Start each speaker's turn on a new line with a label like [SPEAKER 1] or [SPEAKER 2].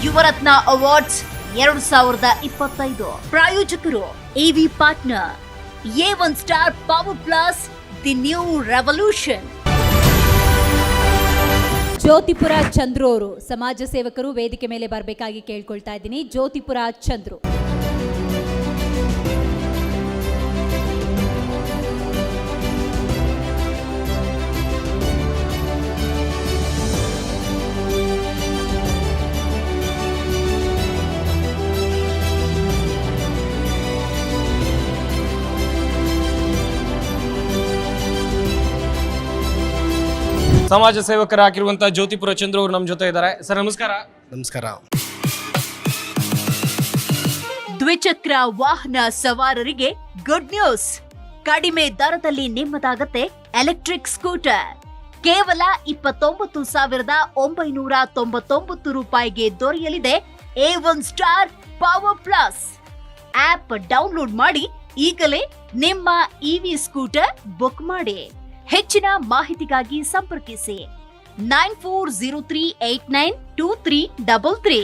[SPEAKER 1] Yuvarathna awards 2025 ಪ್ರಾಯೋಜಕರು AV partner A1 star power plus the new revolution.
[SPEAKER 2] Jyothipura Chandru ಅವರು ಸಮಾಜ ಸೇವಕರು ವೇದಿಕೆ ಮೇಲೆ ಬರಬೇಕಾಗಿ ಕೇಳ್ಕೊಳ್ತಾ ಇದ್ದೀನಿ. ಜ್ಯೋತಿಪುರ ಚಂದ್ರು.
[SPEAKER 3] ಸಮಾಜ ಸೇವಕರಾಗಿರುವಂತಹ ಜ್ಯೋತಿಪುರ ಚಂದ್ರು ಅವರು ನಮ್ಮ ಜೊತೆ ಇದ್ದಾರೆ. ಸರ್ ನಮಸ್ಕಾರ.
[SPEAKER 4] ನಮಸ್ಕಾರ.
[SPEAKER 1] ದ್ವಿಚಕ್ರ ವಾಹನ ಸವಾರರಿಗೆ ಗುಡ್ ನ್ಯೂಸ್. ಕಡಿಮೆ ದರದಲ್ಲಿ ನಿಮ್ಮದಾಗತ್ತೆ ಎಲೆಕ್ಟ್ರಿಕ್ ಸ್ಕೂಟರ್. ಕೇವಲ 29,999 ರೂಪಾಯಿಗೆ ದೊರೆಯಲಿದೆ A1 star power plus. App download ಮಾಡಿ ಈಗಲೇ ನಿಮ್ಮ ಇವಿ ಸ್ಕೂಟರ್ ಬುಕ್ ಮಾಡಿ. ಹೆಚ್ಚಿನ ಮಾಹಿತಿಗಾಗಿ ಸಂಪರ್ಕಿಸಿ 9403892333.